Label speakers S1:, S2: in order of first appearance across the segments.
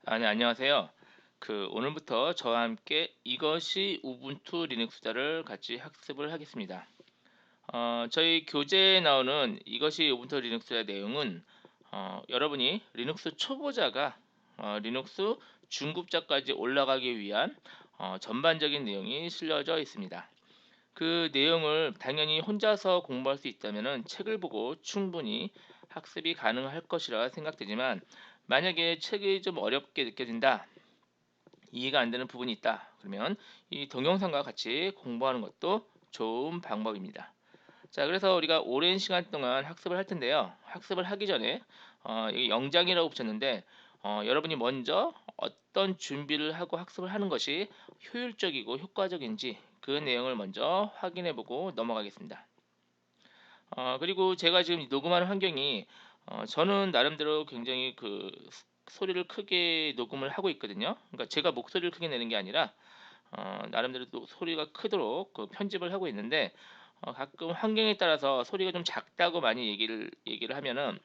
S1: 네, 안녕하세요. 오늘부터 저와 함께 이것이 우분투 리눅스다를 같이 학습을 하겠습니다. 저희 교재에 나오는 이것이 우분투 리눅스의 내용은 여러분이 리눅스 초보자가 리눅스 중급자까지 올라가기 위한 전반적인 내용이 실려져 있습니다. 그 내용을 당연히 혼자서 공부할 수 있다면 책을 보고 충분히 학습이 가능할 것이라 생각되지만 만약에 책이 좀 어렵게 느껴진다. 이해가 안 되는 부분이 있다. 그러면 이 동영상과 같이 공부하는 것도 좋은 방법입니다. 자, 그래서 우리가 오랜 시간 동안 학습을 할 텐데요. 학습을 하기 전에 여기 영장이라고 붙였는데 여러분이 먼저 어떤 준비를 하고 학습을 하는 것이 효율적이고 효과적인지 그 내용을 먼저 확인해 보고 넘어가겠습니다. 그리고 제가 지금 녹음하는 환경이 저는 나름대로 굉장히 소리를 크게 녹음을 하고 있거든요. 그러니까 제가 목소리를 크게 내는 게 아니라 나름대로 또 소리가 크도록 편집을 하고 있는데 가끔 환경에 따라서 소리가 좀 작다고 많이 얘기를 하면은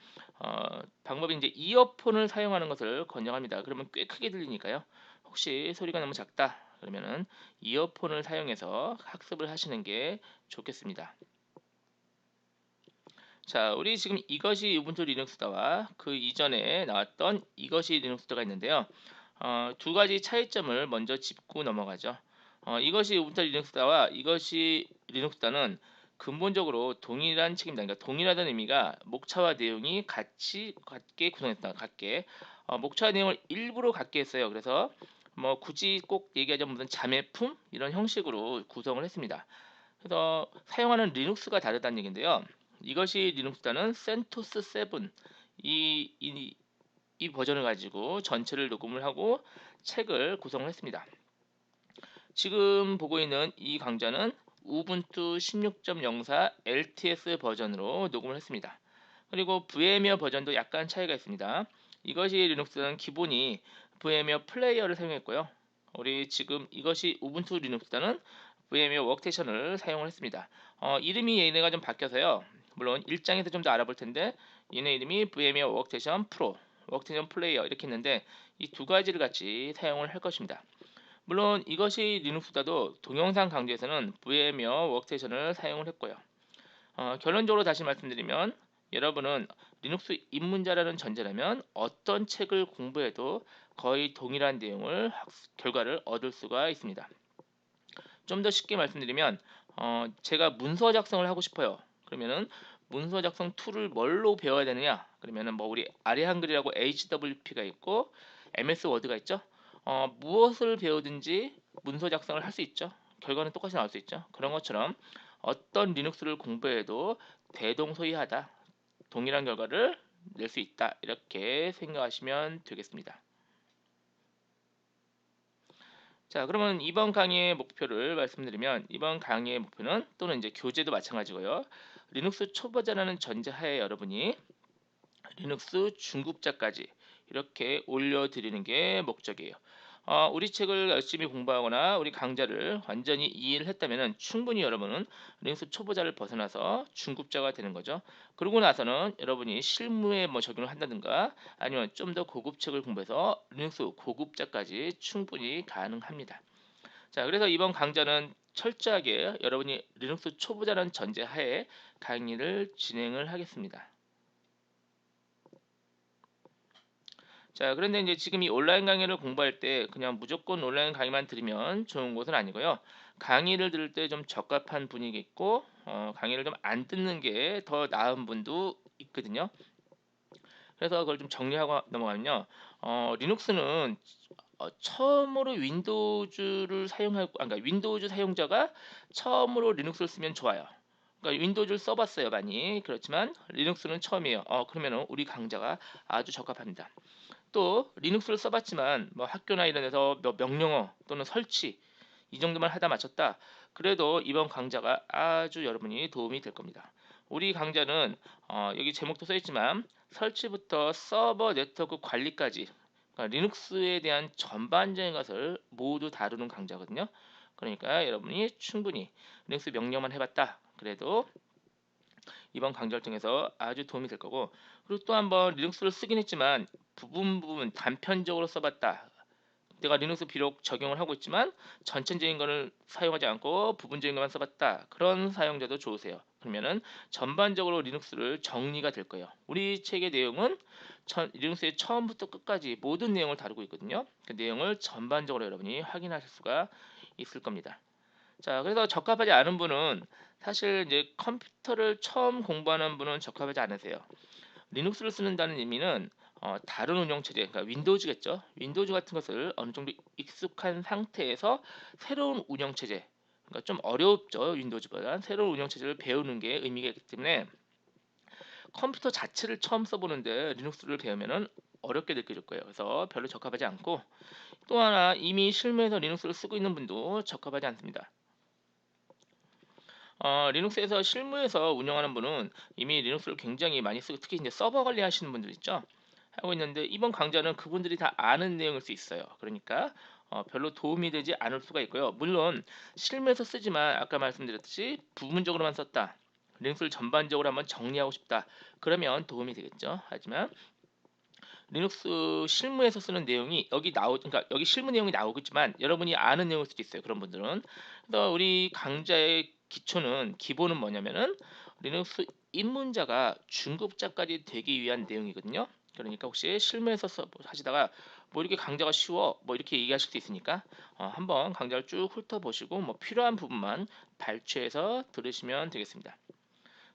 S1: 방법이 이제 이어폰을 사용하는 것을 권장합니다. 그러면 꽤 크게 들리니까요. 혹시 소리가 너무 작다 그러면은 이어폰을 사용해서 학습을 하시는 게 좋겠습니다. 자, 우리 지금 이것이 우분투 리눅스다와 그 이전에 나왔던 이것이 리눅스다가 있는데요. 두 가지 차이점을 먼저 짚고 넘어가죠. 이것이 우분투 리눅스다와 이것이 리눅스다는 근본적으로 동일한 책입니다. 그러니까 동일하다는 의미가 목차와 내용이 같게 구성했다. 같게 목차와 내용을 일부러 같게 했어요. 그래서 뭐 굳이 꼭 얘기하자면 무슨 자매품 이런 형식으로 구성을 했습니다. 그래서 사용하는 리눅스가 다르다는 얘기인데요. 이것이 리눅스다는 센토스 7 이, 이, 이 버전을 가지고 전체를 녹음을 하고 책을 구성을 했습니다. 지금 보고 있는 이 강좌는 우분투 16.04 LTS 버전으로 녹음을 했습니다. 그리고 VMware 버전도 약간 차이가 있습니다. 이것이 리눅스는 기본이 VMware 플레이어를 사용했고요. 우리 지금 이것이 우분투 리눅스는 VMware 워크테이션을 사용을 했습니다. 이름이 얘네가 좀 바뀌어서요. 물론 일장에서 좀 더 알아볼 텐데 얘네 이름이 VMware 워크테이션 프로, 워크테이션 플레이어 이렇게 있는데 이 두 가지를 같이 사용을 할 것입니다. 물론 이것이 리눅스다도 동영상 강좌에서는 VMware 워크테이션을 사용을 했고요. 결론적으로 다시 말씀드리면 여러분은 리눅스 입문자라는 전제라면 어떤 책을 공부해도 거의 동일한 내용을 결과를 얻을 수가 있습니다. 좀 더 쉽게 말씀드리면 제가 문서 작성을 하고 싶어요. 그러면은 문서 작성 툴을 뭘로 배워야 되느냐? 그러면은 뭐 우리 아래 한글이라고 HWP가 있고 MS 워드가 있죠. 무엇을 배우든지 문서 작성을 할 수 있죠. 결과는 똑같이 나올 수 있죠. 그런 것처럼 어떤 리눅스를 공부해도 대동소이하다. 동일한 결과를 낼 수 있다. 이렇게 생각하시면 되겠습니다. 자, 그러면 이번 강의의 목표를 말씀드리면 이번 강의의 목표는 또는 이제 교재도 마찬가지고요. 리눅스 초보자라는 전제하에 여러분이 리눅스 중급자까지 이렇게 올려드리는 게 목적이에요. 우리 책을 열심히 공부하거나 우리 강좌를 완전히 이해를 했다면 충분히 여러분은 리눅스 초보자를 벗어나서 중급자가 되는 거죠. 그러고 나서는 여러분이 실무에 뭐 적용을 한다든가 아니면 좀 더 고급 책을 공부해서 리눅스 고급자까지 충분히 가능합니다. 자, 그래서 이번 강좌는 철저하게 여러분이 리눅스 초보자라는 전제하에 강의를 진행을 하겠습니다. 자, 그런데 이제 지금 이 온라인 강의를 공부할 때 그냥 무조건 온라인 강의만 들으면 좋은 것은 아니고요. 강의를 들을 때 좀 적합한 분위기 있고 강의를 좀 안 듣는 게 더 나은 분도 있거든요. 그래서 그걸 좀 정리하고 넘어가면요. 리눅스는 처음으로 윈도우즈를 사용하고, 그러니까 윈도우즈 사용자가 처음으로 리눅스를 쓰면 좋아요. 그러니까 윈도우즈를 써봤어요, 많이. 그렇지만 리눅스는 처음이에요. 그러면은 우리 강좌가 아주 적합합니다. 또 리눅스를 써봤지만 뭐 학교나 이런 데서 뭐 명령어 또는 설치 이 정도만 하다 마쳤다. 그래도 이번 강좌가 아주 여러분이 도움이 될 겁니다. 우리 강좌는 여기 제목도 써있지만 설치부터 서버 네트워크 관리까지 그러니까 리눅스에 대한 전반적인 것을 모두 다루는 강좌거든요. 그러니까 여러분이 충분히 리눅스 명령만 해봤다. 그래도 이번 강좌를 통해서 아주 도움이 될 거고 그리고 또 한번 리눅스를 쓰긴 했지만 부분 단편적으로 써봤다. 내가 리눅스 비록 적용을 하고 있지만 전체적인 거를 사용하지 않고 부분적인 것만 써봤다. 그런 사용자도 좋으세요. 그러면은 전반적으로 리눅스를 정리가 될 거예요. 우리 책의 내용은 리눅스의 처음부터 끝까지 모든 내용을 다루고 있거든요. 그 내용을 전반적으로 여러분이 확인하실 수가 있을 겁니다. 자, 그래서 적합하지 않은 분은 사실 이제 컴퓨터를 처음 공부하는 분은 적합하지 않으세요. 리눅스를 쓰는다는 의미는 다른 운영체제, 그러니까 윈도우즈겠죠. 윈도우즈 같은 것을 어느 정도 익숙한 상태에서 새로운 운영체제, 그러니까 좀 어렵죠. 윈도우즈보다 새로운 운영체제를 배우는 게 의미가 있기 때문에 컴퓨터 자체를 처음 써보는데 리눅스를 배우면은 어렵게 느껴질 거예요. 그래서 별로 적합하지 않고 또 하나 이미 실무에서 리눅스를 쓰고 있는 분도 적합하지 않습니다. 리눅스에서 실무에서 운영하는 분은 이미 리눅스를 굉장히 많이 쓰고 특히 이제 서버 관리하시는 분들 있죠. 하고 있는데 이번 강좌는 그분들이 다 아는 내용일 수 있어요. 그러니까 별로 도움이 되지 않을 수가 있고요. 물론 실무에서 쓰지만 아까 말씀드렸듯이 부분적으로만 썼다. 리눅스를 전반적으로 한번 정리하고 싶다. 그러면 도움이 되겠죠. 하지만 리눅스 실무에서 쓰는 내용이 그러니까 여기 실무 내용이 나오겠지만 여러분이 아는 내용일 수도 있어요. 그런 분들은. 그래서 우리 강좌의 기본은 뭐냐면은 리눅스 입문자가 중급자까지 되기 위한 내용이거든요. 그러니까 혹시 실무에서 하시다가 뭐 이렇게 강좌가 쉬워 뭐 이렇게 얘기하실 수 있으니까 한번 강좌를 쭉 훑어보시고 뭐 필요한 부분만 발췌해서 들으시면 되겠습니다.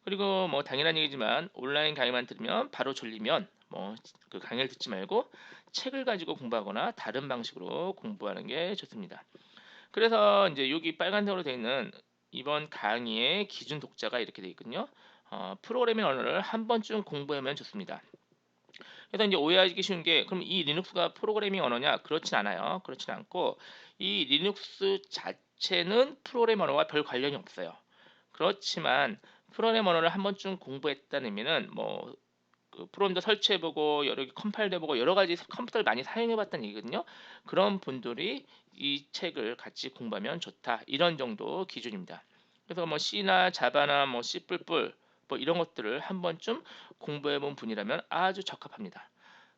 S1: 그리고 뭐 당연한 얘기지만 온라인 강의만 들으면 바로 졸리면 뭐 그 강의를 듣지 말고 책을 가지고 공부하거나 다른 방식으로 공부하는 게 좋습니다. 그래서 이제 여기 빨간색으로 되어 있는 이번 강의의 기준 독자가 이렇게 되어 있거든요. 프로그래밍 언어를 한 번쯤 공부하면 좋습니다. 그래서 이제 오해하기 쉬운 게 그럼 이 리눅스가 프로그래밍 언어냐? 그렇진 않아요. 그렇진 않고 이 리눅스 자체는 프로그래밍 언어와 별 관련이 없어요. 그렇지만 프로그래밍 언어를 한 번쯤 공부했다는 의미는 뭐그 프로그램도 설치해보고 여러 개 컴파일도 해보고 여러 가지 컴퓨터를 많이 사용해봤다는 얘기거든요. 그런 분들이 이 책을 같이 공부하면 좋다. 이런 정도 기준입니다. 그래서 뭐 C나 자바나 뭐 C++ 뭐 이런 것들을 한 번쯤 공부해본 분이라면 아주 적합합니다.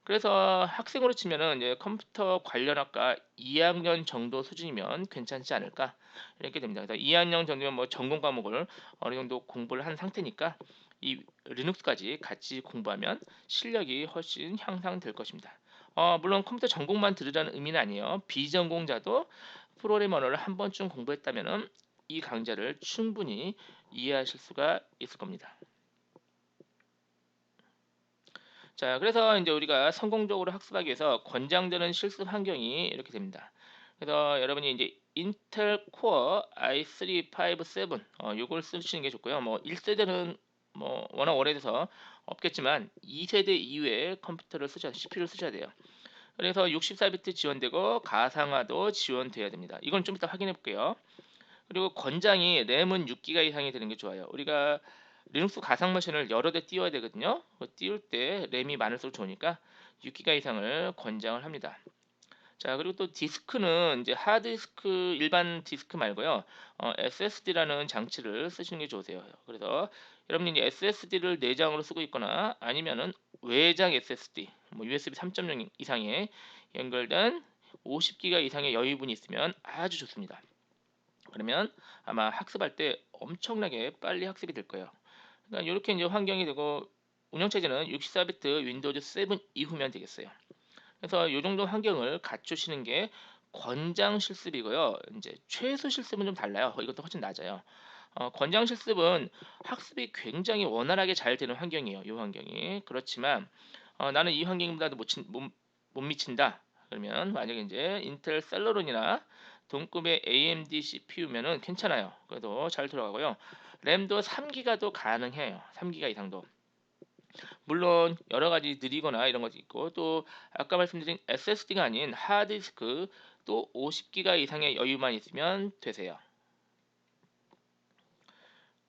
S1: 그래서 학생으로 치면은 이제 컴퓨터 관련학과 2학년 정도 수준이면 괜찮지 않을까 이렇게 됩니다. 그래서 2학년 정도면 뭐 전공 과목을 어느 정도 공부를 한 상태니까 이 리눅스까지 같이 공부하면 실력이 훨씬 향상될 것입니다. 물론 컴퓨터 전공만 들으라는 의미는 아니에요. 비전공자도 프로그래밍 언어를 한 번쯤 공부했다면은 이 강좌를 충분히 이해하실 수가 있을 겁니다. 자, 그래서 이제 우리가 성공적으로 학습하기 위해서 권장되는 실습 환경이 이렇게 됩니다. 그래서 여러분이 이제 인텔 코어 i3, 5, 7 요걸 쓰시는 게 좋고요. 뭐 1세대는 뭐 워낙 오래돼서 없겠지만 2세대 이후에 컴퓨터를 CPU를 쓰셔야 돼요. 그래서 64비트 지원되고 가상화도 지원돼야 됩니다. 이건 좀 이따 확인해 볼게요. 그리고 권장이 램은 6기가 이상이 되는 게 좋아요. 우리가 리눅스 가상 머신을 여러 대 띄워야 되거든요. 띄울 때 램이 많을수록 좋으니까 6기가 이상을 권장을 합니다. 자, 그리고 또 디스크는 이제 하드디스크 일반 디스크 말고요. SSD라는 장치를 쓰시는 게 좋으세요. 그래서 여러분이 이제 SSD를 내장으로 쓰고 있거나 아니면은 외장 SSD, 뭐 USB 3.0 이상에 연결된 50기가 이상의 여유분이 있으면 아주 좋습니다. 그러면 아마 학습할 때 엄청나게 빨리 학습이 될 거예요. 그러니까 이렇게 이제 환경이 되고 운영체제는 64비트 윈도우즈 7 이후면 되겠어요. 그래서 이 정도 환경을 갖추시는 게 권장 실습이고요. 이제 최소 실습은 좀 달라요. 이것도 훨씬 낮아요. 권장 실습은 학습이 굉장히 원활하게 잘 되는 환경이에요. 이 환경이. 그렇지만 나는 이 환경보다도 못 미친다. 그러면 만약에 이제 인텔 셀러론이나 동급의 AMD CPU면은 괜찮아요. 그래도 잘 들어가고요. 램도 3기가도 가능해요. 3기가 이상도. 물론 여러 가지 느리거나 이런 것도 있고 또 아까 말씀드린 SSD가 아닌 하드디스크 또 50기가 이상의 여유만 있으면 되세요.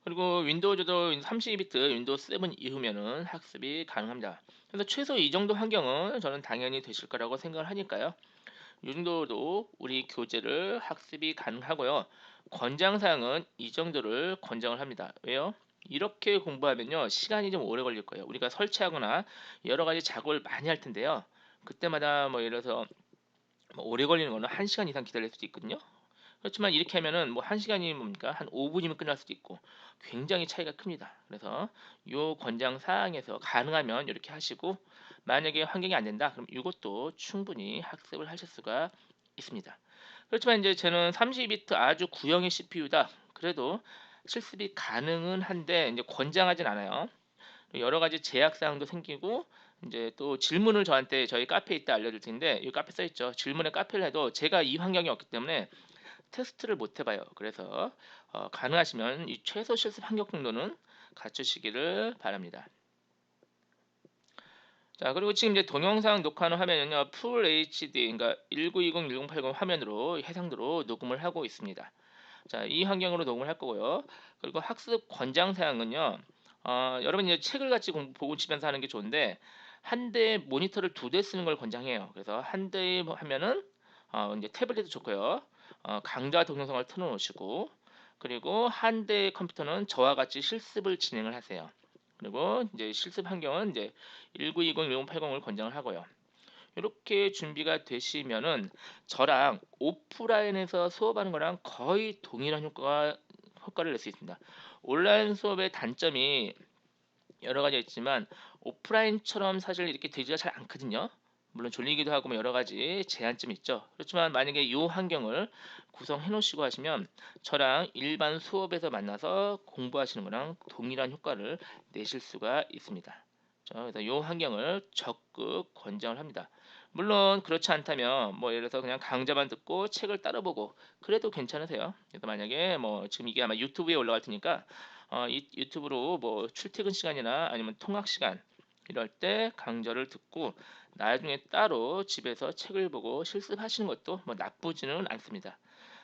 S1: 그리고 윈도우즈도 32비트 윈도우 7 이후면은 학습이 가능합니다. 그래서 최소 이 정도 환경은 저는 당연히 되실 거라고 생각을 하니까요. 이 정도도 우리 교재를 학습이 가능하고요. 권장사항은 이 정도를 권장을 합니다. 왜요? 이렇게 공부하면요 시간이 좀 오래 걸릴 거예요. 우리가 설치하거나 여러 가지 작업을 많이 할 텐데요. 그때마다 뭐 예를 들어서 뭐 오래 걸리는 거는 1시간 이상 기다릴 수도 있거든요. 그렇지만 이렇게 하면은 뭐 1시간이 뭡니까? 한 5분이면 끝날 수도 있고 굉장히 차이가 큽니다. 그래서 요 권장 사항에서 가능하면 이렇게 하시고 만약에 환경이 안 된다. 그럼 이것도 충분히 학습을 하실 수가 있습니다. 그렇지만 이제 저는 32비트 아주 구형의 CPU다. 그래도 실습이 가능은 한데 이제 권장하진 않아요. 여러 가지 제약 사항도 생기고 이제 또 질문을 저한테 저희 카페에 있다 알려줄 텐데 이 카페 써 있죠. 질문에 카페를 해도 제가 이 환경이 없기 때문에 테스트를 못 해봐요. 그래서 가능하시면 이 최소 실습 환경 정도는 갖추시기를 바랍니다. 자, 그리고 지금 이제 동영상 녹화하는 화면은요, 풀 HD, 그러니까 1920, 1080 화면으로 해상도로 녹음을 하고 있습니다. 자, 이 환경으로 녹음을 할 거고요. 그리고 학습 권장 사항은요, 여러분 이제 책을 같이 보고 치면서 하는 게 좋은데 한 대의 모니터를 2대 쓰는 걸 권장해요. 그래서 한 대의 화면은 이제 태블릿도 좋고요. 강좌 동영상을 틀어놓으시고 그리고 한 대의 컴퓨터는 저와 같이 실습을 진행을 하세요. 그리고 이제 실습 환경은 이제 1920, 1080을 권장을 하고요. 이렇게 준비가 되시면은 저랑 오프라인에서 수업하는 거랑 거의 동일한 효과를 낼 수 있습니다. 온라인 수업의 단점이 여러 가지 있지만 오프라인처럼 사실 이렇게 되지가 잘 않거든요. 물론 졸리기도 하고 뭐 여러 가지 제한점이 있죠. 그렇지만 만약에 이 환경을 구성해 놓으시고 하시면 저랑 일반 수업에서 만나서 공부하시는 거랑 동일한 효과를 내실 수가 있습니다. 그래서 이 환경을 적극 권장을 합니다. 물론 그렇지 않다면 뭐 예를 들어서 그냥 강좌만 듣고 책을 따라 보고 그래도 괜찮으세요. 그래서 만약에 뭐 지금 이게 아마 유튜브에 올라갈 테니까 이 유튜브로 뭐 출퇴근 시간이나 아니면 통학 시간 이럴 때 강좌를 듣고 나중에 따로 집에서 책을 보고 실습하시는 것도 뭐 나쁘지는 않습니다.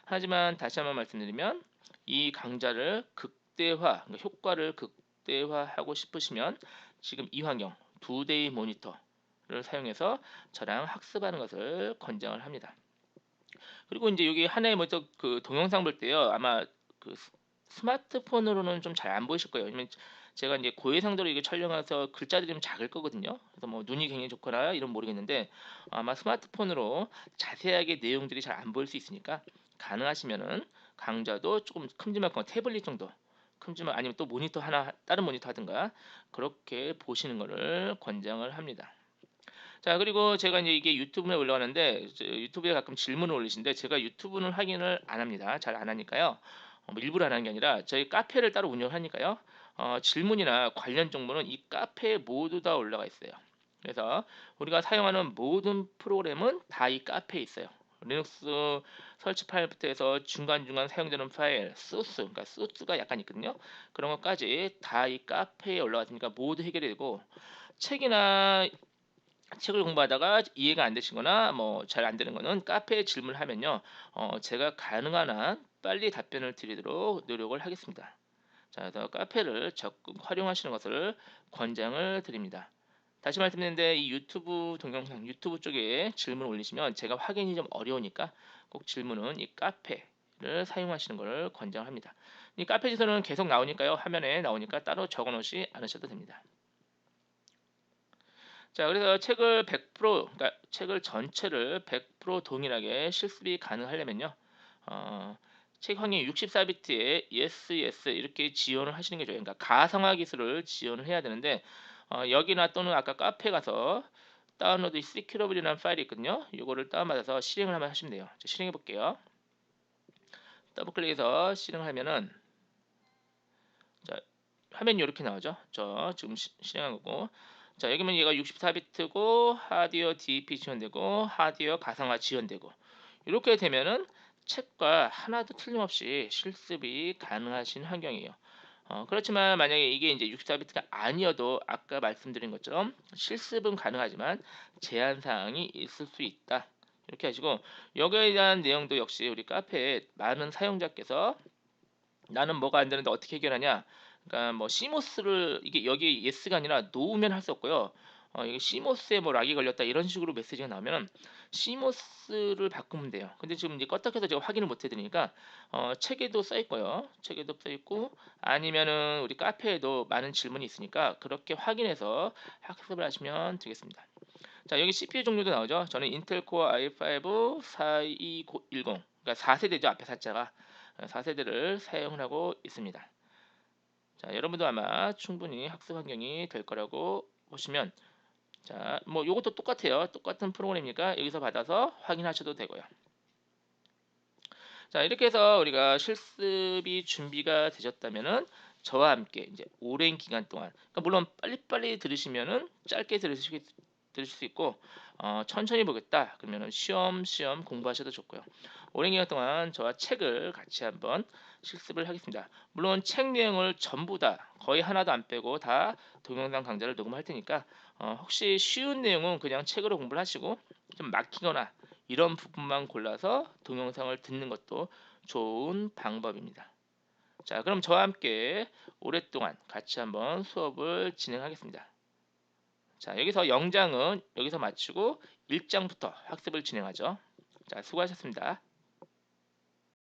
S1: 하지만 다시 한번 말씀드리면 이 강좌를 극대화, 그러니까 효과를 극대화하고 싶으시면 지금 이 환경 2대의 모니터를 사용해서 저랑 학습하는 것을 권장을 합니다. 그리고 이제 여기 하나의 먼저 그 동영상 볼 때요. 아마 그 스마트폰으로는 좀 잘 안 보이실 거예요. 왜냐면 제가 이제 고해상도로 이게 촬영해서 글자들이 좀 작을 거거든요. 그래서 뭐 눈이 굉장히 좋거나 이런 모르겠는데 아마 스마트폰으로 자세하게 내용들이 잘 안 보일 수 있으니까 가능하시면은 강좌도 조금 큼지막한 태블릿 정도 큼지막 아니면 또 모니터 하나 다른 모니터 하든가 그렇게 보시는 것을 권장을 합니다. 자, 그리고 제가 이제 이게 유튜브에 올라가는데 유튜브에 가끔 질문을 올리시는데 제가 유튜브는 확인을 안 합니다. 잘 안 하니까요. 뭐 일부러 안 하는 게 아니라 저희 카페를 따로 운영을 하니까요. 질문이나 관련 정보는 이 카페에 모두 다 올라가 있어요. 그래서 우리가 사용하는 모든 프로그램은 다 이 카페에 있어요. 리눅스 설치 파일부터 해서 중간중간 사용되는 파일, 소스, 그러니까 소스가 약간 있거든요. 그런 것까지 다 이 카페에 올라갔으니까 모두 해결이 되고 책이나 책을 공부하다가 이해가 안 되시거나 뭐 잘 안 되는 거는 카페에 질문하면요. 제가 가능한 한 빨리 답변을 드리도록 노력을 하겠습니다. 자, 그래서 카페를 적극 활용하시는 것을 권장을 드립니다. 다시 말씀드리는데 이 유튜브 동영상 유튜브 쪽에 질문 올리시면 제가 확인이 좀 어려우니까 꼭 질문은 이 카페를 사용하시는 것을 권장합니다. 이 카페 주소는 계속 나오니까요. 화면에 나오니까 따로 적어 놓지 않으셔도 됩니다. 자, 그래서 책을 100%, 그러니까 책을 전체를 100% 동일하게 실습이 가능하려면요. 어, 책 환경이 64비트에 ESS 이렇게 지원을 하시는 게 좋아요. 그러니까 가상화 기술을 지원을 해야 되는데 여기나 또는 아까 카페 가서 다운로드 시큐러블이라는 파일이 있거든요. 이거를 다운받아서 실행을 한번 하시면 돼요. 자, 실행해 볼게요. 더블 클릭해서 실행하면은 자, 화면이 이렇게 나오죠. 저 지금 실행한 거고. 자, 여기면 얘가 64비트고 하드웨어 DP 지원되고 하드웨어 가상화 지원되고 이렇게 되면은 책과 하나도 틀림없이 실습이 가능하신 환경이에요. 그렇지만 만약에 이게 이제 64비트가 아니어도 아까 말씀드린 것처럼 실습은 가능하지만 제한 사항이 있을 수 있다. 이렇게 하시고 여기에 대한 내용도 역시 우리 카페에 많은 사용자께서 나는 뭐가 안 되는데 어떻게 해결하냐? 그러니까 뭐 시모스를 이게 여기 예스가 아니라 노우면 할 수 없고요. 이게 시모스에 뭐 락이 걸렸다 이런 식으로 메시지가 나오면 시모스를 바꾸면 돼요. 근데 지금 이제 껐다 켜서 제가 확인을 못 해드리니까 책에도 써 있고요. 책에도 써 있고 아니면은 우리 카페에도 많은 질문이 있으니까 그렇게 확인해서 학습을 하시면 되겠습니다. 자, 여기 CPU 종류도 나오죠. 저는 인텔 코어 i5 4210, 그러니까 4세대죠. 앞에 4자가 4세대를 사용을 하고 있습니다. 자, 여러분도 아마 충분히 학습 환경이 될 거라고 보시면, 자, 뭐 요것도 똑같아요. 똑같은 프로그램이니까 여기서 받아서 확인하셔도 되고요. 자, 이렇게 해서 우리가 실습이 준비가 되셨다면은 저와 함께 이제 오랜 기간 동안, 그러니까 물론 빨리빨리 들으시면은 짧게 들으실 수 있고, 천천히 보겠다 그러면은 쉬엄쉬엄 공부하셔도 좋고요. 오랜 기간 동안 저와 책을 같이 한번 실습을 하겠습니다. 물론 책 내용을 전부 다 거의 하나도 안 빼고 다 동영상 강좌를 녹음할 테니까, 혹시 쉬운 내용은 그냥 책으로 공부를 하시고, 좀 막히거나 이런 부분만 골라서 동영상을 듣는 것도 좋은 방법입니다. 자, 그럼 저와 함께 오랫동안 같이 한번 수업을 진행하겠습니다. 자, 여기서 영장은 여기서 마치고 1장부터 학습을 진행하죠. 자, 수고하셨습니다.